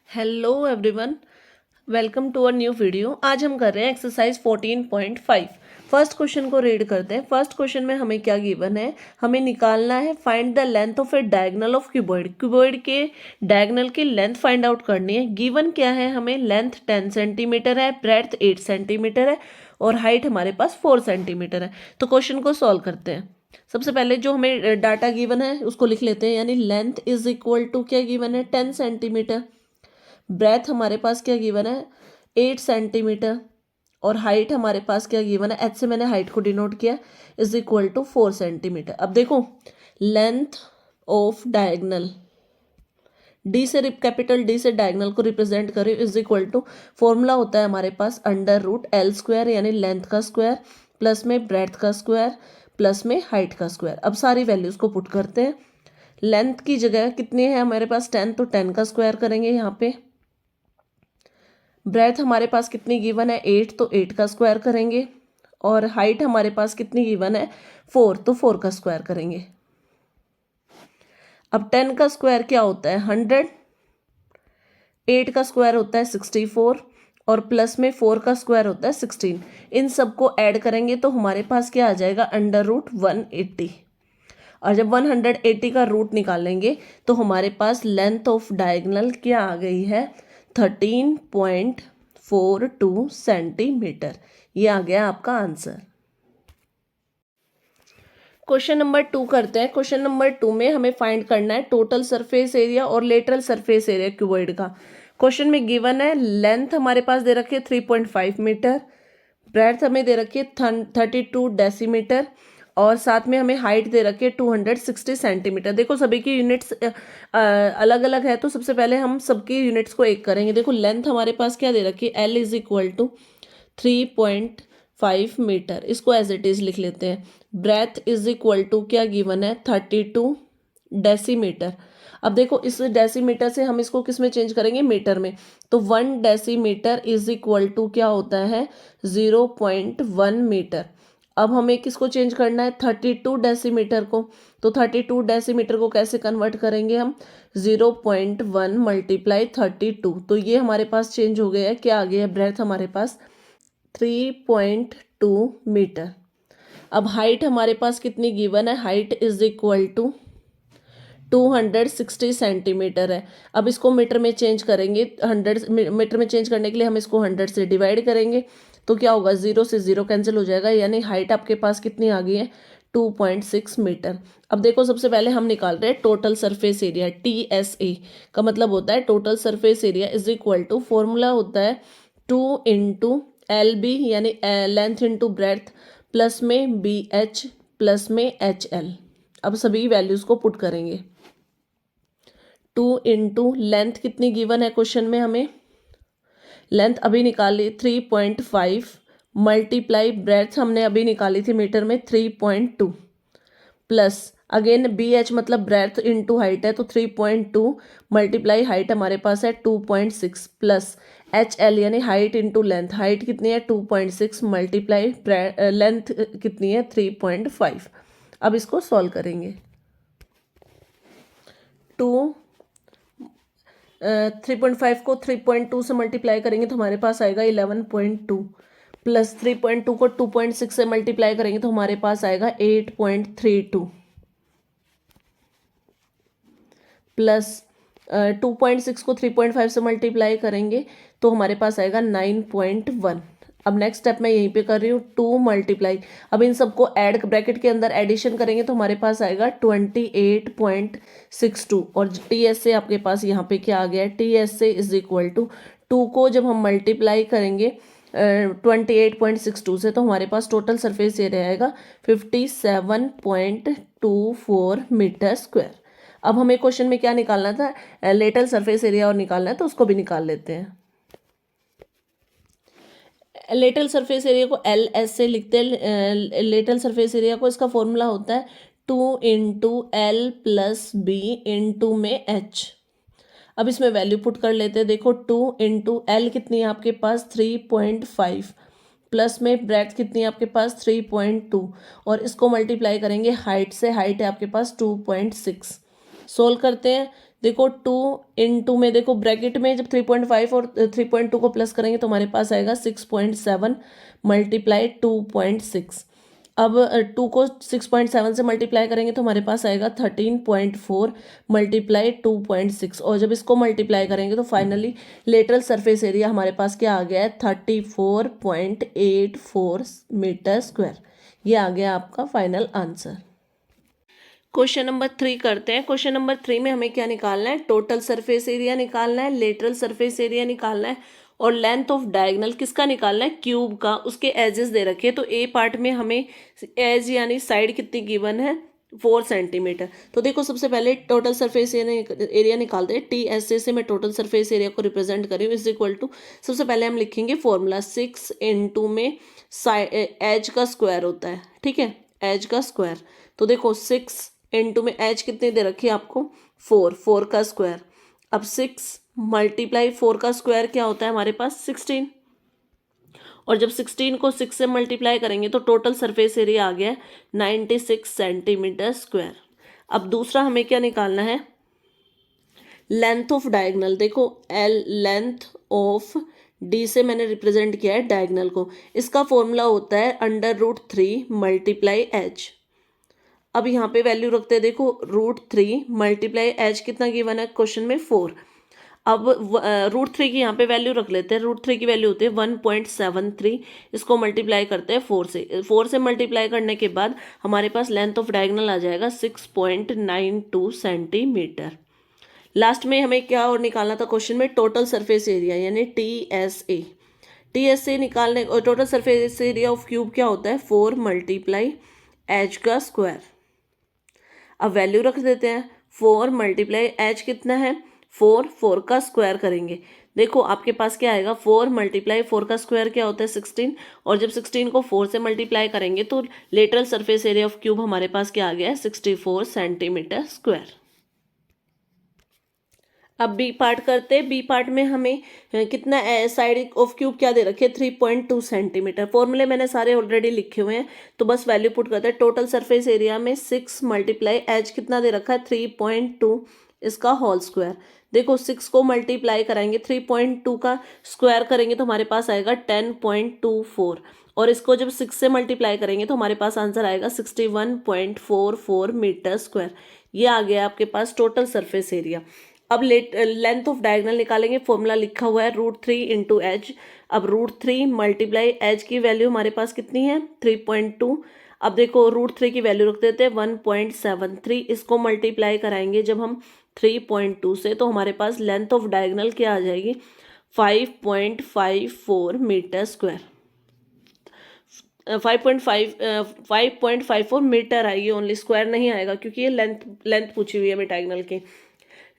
Hello everyone, welcome to a new video. आज हम कर रहे हैं एक्सरसाइज 14.5। फर्स्ट क्वेश्चन को रीड करते हैं। फर्स्ट क्वेश्चन में हमें क्या गिवन है, हमें निकालना है find the length of A diagonal of cuboid. Cuboid के डायगोनल की लेंथ फाइंड आउट करनी है। गिवन क्या है, हमें लेंथ 10 सेंटीमीटर है, ब्रेड्थ 8 सेंटीमीटर है और हाइट हमारे पास 4 सेंटीमीटर है। तो क्वेश्चन को सॉल्व करते हैं। सबसे पहले जो हमें डाटा गिवन है उसको लिख लेते हैं, यानी लेंथ इज इक्वल टू क्या गिवन है 10 सेंटीमीटर, ब्रेथ हमारे पास क्या गिवन है 8 सेंटीमीटर और हाइट हमारे पास क्या गिवन है, एच से मैंने हाइट को डिनोट किया, इज इक्वल टू 4 सेंटीमीटर। अब देखो लेंथ ऑफ डायगोनल, डी से कैपिटल डी से डायगोनल को रिप्रेजेंट करें, इज इक्वल टू फॉर्मूला होता है हमारे पास अंडर रूट एल स्क्वायर यानी लेंथ का स्क्वायर प्लस में ब्रेथ का स्क्वायर प्लस में हाइट का स्क्वायर। अब सारी वैल्यूज को पुट करते हैं। लेंथ की जगह कितनी है हमारे पास 10, तो 10 का स्क्वायर करेंगे यहाँ पे। ब्रेथ हमारे पास कितनी गिवन है 8, तो 8 का स्क्वायर करेंगे और हाइट हमारे पास कितनी गिवन है 4, तो 4 का स्क्वायर करेंगे। अब 10 का स्क्वायर क्या होता है 100, 8 का स्क्वायर होता है 64 और प्लस में 4 का स्क्वायर होता है 16। इन सबको ऐड करेंगे तो हमारे पास क्या आ जाएगा अंडर रूट 180। और जब 180 का रूट निकालेंगे तो हमारे पास लेंथ ऑफ डायगोनल क्या आ गई है 13.42 सेंटीमीटर। ये आ गया आपका आंसर। क्वेश्चन नंबर 2 करते हैं। क्वेश्चन नंबर 2 में हमें फाइंड करना है टोटल सरफेस एरिया और लेटरल सरफेस एरिया क्यूबॉइड का। क्वेश्चन में गिवन है लेंथ हमारे पास दे रखी है 3.5 मीटर, ब्रेड्थ हमें दे रखी है 32 डेसीमीटर और साथ में हमें हाइट दे रखी है 260 सेंटीमीटर। देखो सभी की यूनिट्स अलग अलग है, तो सबसे पहले हम सबकी यूनिट्स को एक करेंगे। देखो लेंथ हमारे पास क्या दे रखी है L is equal to 3.5 metre, इसको एज इट इज लिख लेते हैं। ब्रेथ इज इक्वल टू क्या गिवन है 32 डेसीमीटर। अब देखो इस डेसीमीटर से हम इसको किस में चेंज करेंगे मीटर में, तो 1 डेसीमीटर इज इक्वल टू क्या होता है 0.1 मीटर। अब हमें किसको चेंज करना है 32 डेसीमीटर को, तो 32 डेसीमीटर को कैसे कन्वर्ट करेंगे हम 0.1 मल्टीप्लाई 32, तो ये हमारे पास चेंज हो गया है। क्या आ गया है ब्रेथ हमारे पास 3.2 मीटर। अब हाइट हमारे पास कितनी गिवन है, height is equal to 260 centimetre है। अब इसको मीटर में चेंज करेंगे, 100 मीटर में चेंज करने के लिए हम इसको 100 से डिवाइड करेंगे तो क्या होगा 0 से 0 कैंसिल हो जाएगा, यानी हाइट आपके पास कितनी आ गई है 2.6 मीटर। अब देखो सबसे पहले हम निकाल रहे हैं टोटल सरफेस एरिया, TSA का मतलब होता है total surface area is equal to, formula होता है 2 इंटू LB यानी लेंथ इंटू ब्रेड्थ प्लस में BH प्लस में HL। अब सभी वैल्यूज को पुट करेंगे। 2 इंटू लेंथ कितनी गिवन है क्वेश्चन में, हमें लेंथ अभी निकाली 3.5 मल्टीप्लाई ब्रेड्थ हमने अभी निकाली थी मीटर में 3.2 प्लस अगेन BH मतलब ब्रेड्थ इंटू हाइट है तो 3.2 मल्टीप्लाई हाइट हमारे पास है 2.6 प्लस HL यानी हाइट इंटू लेंथ, हाइट कितनी है 2.6 मल्टीप्लाई लेंथ कितनी है 3.5। अब इसको सॉल्व करेंगे। 3.5 को 3.2 से मल्टीप्लाई करेंगे तो हमारे पास आएगा 11.2 प्लस 3.2 को 2.6 से मल्टीप्लाई करेंगे तो हमारे पास आएगा 8.32 प्लस 2.6 को 3.5 से मल्टीप्लाई करेंगे तो हमारे पास आएगा 9.1। अब नेक्स्ट स्टेप मैं यहीं पे कर रही हूँ 2 मल्टीप्लाई, अब इन सबको ऐड ब्रैकेट के अंदर एडिशन करेंगे तो हमारे पास आएगा 28.62 और TSA आपके पास यहाँ पे क्या आ गया है TSA इज इक्वल टू 2 को जब हम मल्टीप्लाई करेंगे 28.62 से तो हमारे पास टोटल सरफेस एरिया आएगा 57.24 मीटर स्क्वायर। अब हमें क्वेश्चन में क्या निकालना था, लेटरल सरफेस एरिया और निकालना है, तो उसको भी निकाल लेते हैं। लेटरल सरफेस एरिया को LS से लिखते हैं। लेटरल सरफेस एरिया को इसका फॉर्मूला होता है 2 into L plus B into में H। अब इसमें वैल्यू पुट कर लेते हैं। देखो 2 इंटू L कितनी है आपके पास 3.5 प्लस में ब्रेड्थ कितनी है आपके पास 3.2 और इसको मल्टीप्लाई करेंगे हाइट से, हाइट है आपके पास 2.6। सोल्व करते हैं देखो 2 में देखो ब्रैकेट में जब 3.5 और 3.2 को प्लस करेंगे तो हमारे पास आएगा 6.7 मल्टीप्लाई 2.6। अब 2 को 6.7 से मल्टीप्लाई करेंगे तो हमारे पास आएगा 13.4 मल्टीप्लाई 2.6, और जब इसको मल्टीप्लाई करेंगे तो फाइनली लेटरल सरफेस एरिया हमारे पास क्या आ गया है 34.84 मीटर स्क्वायर। ये आ गया आपका फाइनल आंसर। क्वेश्चन नंबर 3 करते हैं। क्वेश्चन नंबर 3 में हमें क्या निकालना है, टोटल सरफेस एरिया निकालना है, लेटरल सरफेस एरिया निकालना है, और लेंथ ऑफ डायगोनल किसका निकालना है, क्यूब का। उसके एजेस दे रखे हैं, तो ए पार्ट में हमें एज यानी साइड कितनी गिवन है 4 सेंटीमीटर। तो देखो सबसे पहले टोटल सरफेस एरिया निकालते हैं। टी एस ए से मैं टोटल सरफेस एरिया को रिप्रेजेंट करी हूँ इज इक्वल टू, सबसे पहले हम लिखेंगे फॉर्मूला 6 इंटू में एज का स्क्वायर होता है, ठीक है, एज का स्क्वायर। तो देखो 6 इंटू में एच कितनी दे रखी है आपको 4 का स्क्वायर। अब 6 मल्टीप्लाई 4 का स्क्वायर क्या होता है हमारे पास 16, और जब 16 को 6 से मल्टीप्लाई करेंगे तो टोटल सरफेस एरिया आ गया 96 सेंटीमीटर स्क्वायर। अब दूसरा हमें क्या निकालना है, लेंथ ऑफ डायगोनल। देखो एल लेंथ ऑफ डी से मैंने रिप्रेजेंट किया है डायगोनल को, इसका फॉर्मूला होता है √3 मल्टीप्लाई एच। अब यहाँ पे वैल्यू रखते हैं, देखो √3 मल्टीप्लाई एच कितना गिवन है क्वेश्चन में 4। अब √3 की यहाँ पे वैल्यू रख लेते हैं, √3 की वैल्यू होती है 1.73। इसको मल्टीप्लाई करते हैं 4 से मल्टीप्लाई करने के बाद हमारे पास लेंथ ऑफ डायगोनल आ जाएगा 6.92 सेंटीमीटर। लास्ट में हमें क्या और निकालना था क्वेश्चन में, टोटल सरफेस एरिया यानी TSA निकालने, और total surface area of cube क्या होता है 4 मल्टीप्लाई एच का स्क्वायर। अब वैल्यू रख देते हैं, 4 मल्टीप्लाई एच कितना है 4 का स्क्वायर करेंगे। देखो आपके पास क्या आएगा 4 मल्टीप्लाई 4 का स्क्वायर क्या होता है 16, और जब 16 को 4 से मल्टीप्लाई करेंगे तो lateral surface area of cube हमारे पास क्या आ गया है 64 सेंटीमीटर स्क्वायर। अब बी पार्ट करते हैं। बी पार्ट में हमें कितना साइड ऑफ क्यूब क्या दे रखे 3.2 सेंटीमीटर। फॉर्मूले मैंने सारे ऑलरेडी लिखे हुए हैं, तो बस वैल्यू पुट करते हैं। टोटल सरफेस एरिया में 6 मल्टीप्लाई एच कितना दे रखा है 3.2, इसका होल स्क्वायर। देखो 6 को मल्टीप्लाई कराएंगे 3.2 का स्क्वायर करेंगे तो हमारे पास आएगा 10.24, और इसको जब 6 से मल्टीप्लाई करेंगे तो हमारे पास आंसर आएगा 61.44 मीटर स्क्वायर। ये आ गया आपके पास टोटल सरफेस एरिया। अब लेंथ ऑफ डायगोनल निकालेंगे, फॉर्मूला लिखा हुआ है √3 इंटू एच। अब √3 मल्टीप्लाई एच की वैल्यू हमारे पास कितनी है 3.2। अब देखो √3 की वैल्यू रख देते हैं 1.73, इसको मल्टीप्लाई कराएंगे जब हम 3.2 से, तो हमारे पास लेंथ ऑफ डायगोनल क्या आ जाएगी 5.54 मीटर स्क्वायर। 5.54 मीटर आएगी ओनली, स्क्वायर नहीं आएगा क्योंकि ये लेंथ पूछी हुई है हमें डायगोनल की।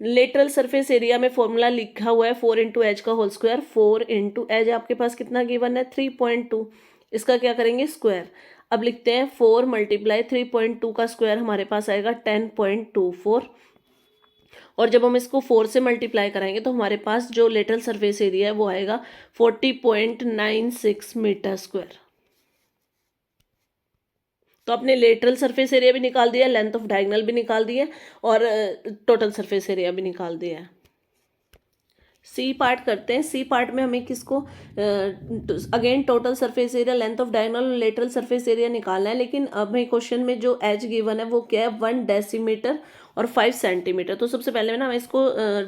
लेटरल सरफेस एरिया में फॉर्मूला लिखा हुआ है 4 इंटू एच का होल स्क्वायर। 4 इंटू एच आपके पास कितना गिवन है 3.2, इसका क्या करेंगे स्क्वायर। अब लिखते हैं 4 मल्टीप्लाई 3.2 का स्क्वायर हमारे पास आएगा 10.24, और जब हम इसको 4 से मल्टीप्लाई कराएंगे तो हमारे पास जो लेटरल सरफेस एरिया है वो आएगा 40.96 मीटर स्क्वायर। तो आपने लेटरल सरफेस एरिया भी निकाल दिया, लेंथ ऑफ डायगोनल भी निकाल दिया, और टोटल सरफेस एरिया भी निकाल दिया है। सी पार्ट करते हैं। सी पार्ट में हमें किसको again total surface area, length of diagonal और लेटरल सरफेस एरिया निकालना है, लेकिन अब हमें क्वेश्चन में जो एच गिवन है वो क्या है 1 डेसीमीटर और 5 सेंटीमीटर। तो सबसे पहले मैं इसको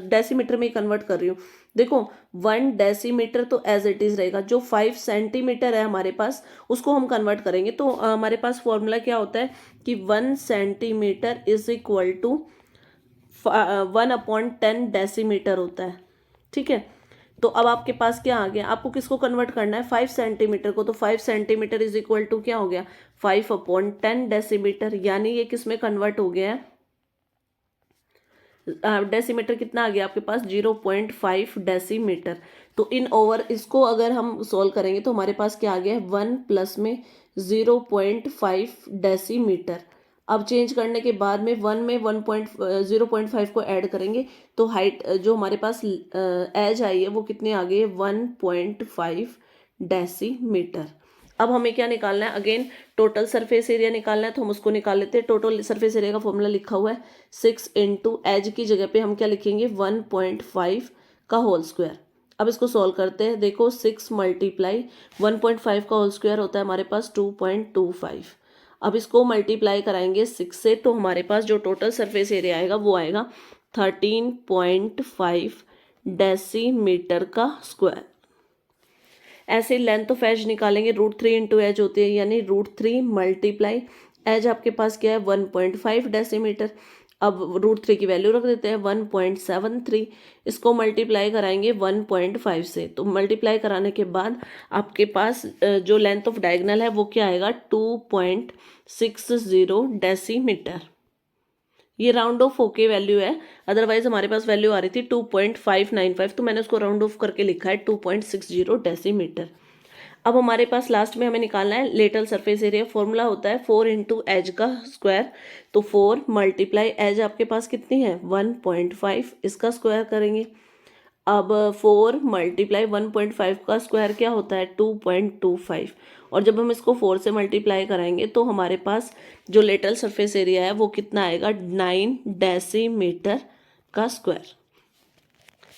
डेसीमीटर में कन्वर्ट कर रही हूँ। देखो 1 डेसीमीटर तो एज इट इज रहेगा, जो 5 सेंटीमीटर है हमारे पास उसको हम कन्वर्ट करेंगे। तो हमारे पास फॉर्मूला क्या होता है कि 1 centimetre is equal to 1/10 decimetre होता है, ठीक है। तो अब आपके पास क्या आ गया, आपको किसको कन्वर्ट करना है 5 सेंटीमीटर को, तो 5 सेंटीमीटर इज इक्वल टू क्या हो गया 5/10 डेसीमीटर, यानी ये किस में कन्वर्ट हो गया है डेसीमीटर कितना आ गया आपके पास 0.5 डेसीमीटर। तो इन ओवर इसको अगर हम सॉल्व करेंगे तो हमारे पास क्या आ गया है 1 प्लस में 0.5 डेसीमीटर। अब चेंज करने के बाद में 1 में 0.5 को ऐड करेंगे तो हाइट जो हमारे पास एज आई है वो कितने आ गई है 1.5 डेसीमीटर। अब हमें क्या निकालना है, अगेन टोटल सरफेस एरिया निकालना है, तो हम उसको निकाल लेते हैं। टोटल सरफेस एरिया का फॉर्मूला लिखा हुआ है 6 इंटू एज की जगह पे हम क्या लिखेंगे 1.5 का होल स्क्वायर। अब इसको सॉल्व करते हैं। देखो 6 मल्टीप्लाई 1.5 का होल स्क्वायर होता है हमारे पास 2.25। अब इसको मल्टीप्लाई कराएंगे 6 से, तो हमारे पास जो टोटल सरफेस एरिया आएगा वो आएगा 13.5 डेसीमीटर का स्क्वायर। ऐसे लेंथ ऑफ एज निकालेंगे, √3 इंटू एज होती है, यानी √3 मल्टीप्लाई एज आपके पास क्या है 1.5 डेसीमीटर। अब √3 की वैल्यू रख देते हैं 1.73। इसको मल्टीप्लाई कराएंगे 1.5 से, तो मल्टीप्लाई कराने के बाद आपके पास जो लेंथ ऑफ डायगोनल है वो क्या आएगा 2.60 डेसीमीटर। ये राउंड ऑफ होके वैल्यू है, अदरवाइज हमारे पास वैल्यू आ रही थी 2.595, तो मैंने उसको राउंड ऑफ करके लिखा है 2.60 डेसीमीटर। अब हमारे पास लास्ट में हमें निकालना है लेटरल सरफेस एरिया। फॉर्मूला होता है 4 इंटू एज का स्क्वायर, तो 4 मल्टीप्लाई एज आपके पास कितनी है 1.5, इसका स्क्वायर करेंगे। अब 4 मल्टीप्लाई 1.5 का स्क्वायर क्या होता है 2.25, और जब हम इसको 4 से मल्टीप्लाई कराएंगे तो हमारे पास जो लेटरल सरफेस एरिया है वो कितना आएगा 9 डेसीमीटर का स्क्वायर।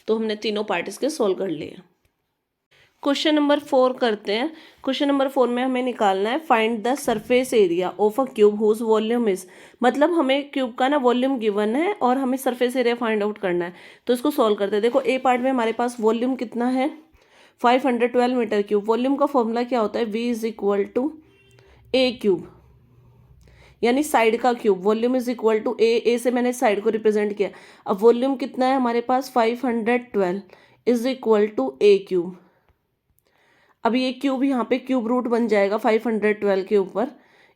तो हमने तीनों पार्ट इसके सोल्व कर लिए। क्वेश्चन नंबर 4 करते हैं। क्वेश्चन नंबर 4 में हमें निकालना है find the surface area of a cube whose volume is, मतलब हमें क्यूब का ना वॉल्यूम गिवन है और हमें सरफेस एरिया फाइंड आउट करना है। तो इसको सॉल्व करते हैं। देखो ए पार्ट में हमारे पास वॉल्यूम कितना है 512 मीटर क्यूब। वॉल्यूम का फॉर्मूला क्या होता है V is equal to A cube, यानी साइड का क्यूब। Volume is equal to A से मैंने साइड को रिप्रेजेंट किया। अब वॉल्यूम कितना है हमारे पास 512 is equal to A cube. अब ये क्यूब यहाँ पे क्यूब रूट बन जाएगा 512 के ऊपर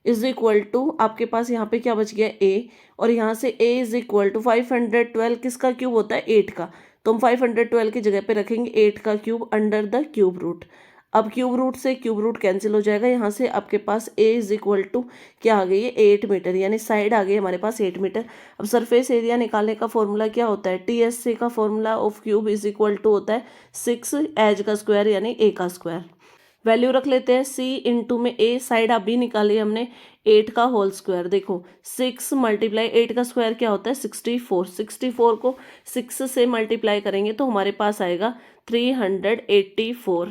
इज इक्वल टू आपके पास यहाँ पे क्या बच गया a, और यहाँ से a इज इक्वल टू 512 किसका क्यूब होता है 8 का, तो हम 512 की जगह पे रखेंगे 8 का cube under the cube root. अब क्यूब रूट से क्यूब रूट कैंसिल हो जाएगा, यहाँ से आपके पास a इज इक्वल टू क्या आ गई है 8 मीटर, यानी साइड आ गई हमारे पास 8 मीटर। अब सरफेस एरिया निकालने का फॉर्मूला क्या होता है TSC का formula of cube is equal to होता है 6 एज का स्क्वायर यानी a का स्क्वायर। वैल्यू रख लेते हैं c इंटू में a, साइड अभी निकाली हमने 8 का होल स्क्वायर। देखो 6 मल्टीप्लाई 8 का स्क्वायर क्या होता है 64। 64 को 6 से मल्टीप्लाई करेंगे तो हमारे पास आएगा 384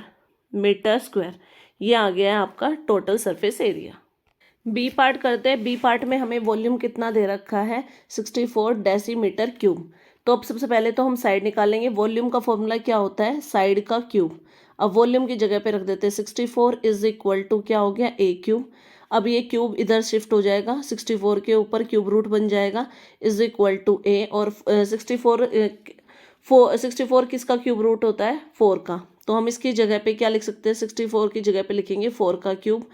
मीटर स्क्वायर। ये आ गया है आपका total surface area. B part करते हैं। बी पार्ट में हमें वॉल्यूम कितना दे रखा है 64 डेसीमीटर क्यूब। तो अब सबसे पहले तो हम साइड निकालेंगे। वॉल्यूम का फॉर्मूला क्या होता है साइड का क्यूब। अब वॉल्यूम की जगह पे रख देते हैं 64 इज इक्वल टू क्या हो गया ए क्यूब। अब ये क्यूब इधर शिफ्ट हो जाएगा 64 के ऊपर क्यूब रूट बन जाएगा इज इक्वल टू ए, और 64 किसका क्यूब रूट होता है 4 का, तो हम इसकी जगह पे क्या लिख सकते हैं 64 की जगह पे लिखेंगे 4 का क्यूब।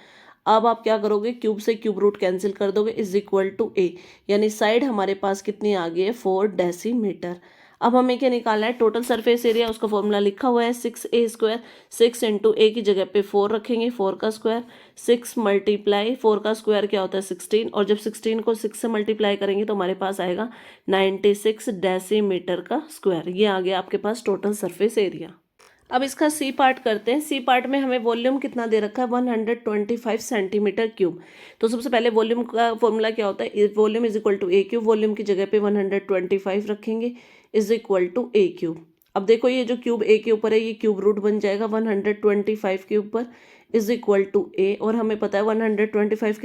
अब आप क्या करोगे क्यूब से क्यूब रूट कैंसिल कर दोगे इज इक्वल टू ए, यानी साइड हमारे पास कितनी आ गई है 4 डेसीमीटर। अब हमें क्या निकालना है टोटल सरफेस एरिया, उसका फॉर्मूला लिखा हुआ है 6a स्क्वायर। 6 इंटू ए की जगह पे 4 रखेंगे 4 का स्क्वायर। 6 मल्टीप्लाई 4 का स्क्वायर क्या होता है 16, और जब 16 को 6 से मल्टीप्लाई करेंगे तो हमारे पास आएगा 96 डेसीमीटर का स्क्वायर। ये आ गया आपके पास टोटल सरफेस एरिया। अब इसका सी पार्ट करते हैं। सी पार्ट में हमें वॉल्यूम कितना दे रखा है 125 सेंटीमीटर क्यूब। तो सबसे पहले वॉल्यूम का फॉर्मूला क्या होता है volume is equal to A cube. Volume की जगह पे 125 रखेंगे is equal to A cube. अब देखो ये जो क्यूब ए के ऊपर है ये क्यूब रूट बन जाएगा 125 के ऊपर इज इक्वल टू ए, और हमें पता है 125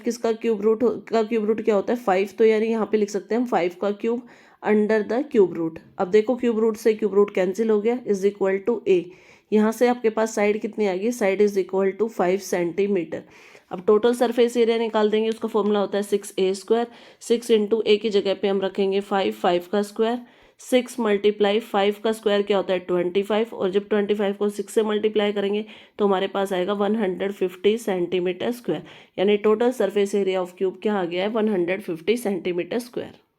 किसका क्यूब रूट क्या होता है 5, तो यानी यहाँ पे लिख सकते हैं हम 5 का cube under the cube root. अब देखो क्यूब रूट से क्यूब रूट कैंसिल हो गया इज इक्वल टू ए। यहाँ से आपके पास साइड कितनी आ गई side is equal to 5 centimetre. अब टोटल सरफेस एरिया निकाल देंगे, उसका फॉर्मूला होता है 6a स्क्वायर। 6 इंटू ए की जगह पे हम रखेंगे 5 का स्क्वायर। 6 मल्टीप्लाई 5 का स्क्वायर क्या होता है 25, और जब 25 को 6 से मल्टीप्लाई करेंगे तो हमारे पास आएगा 150 सेंटीमीटर स्क्वायर, यानी total surface area of cube क्या आ गया है 150 सेंटीमीटर स्क्वायर।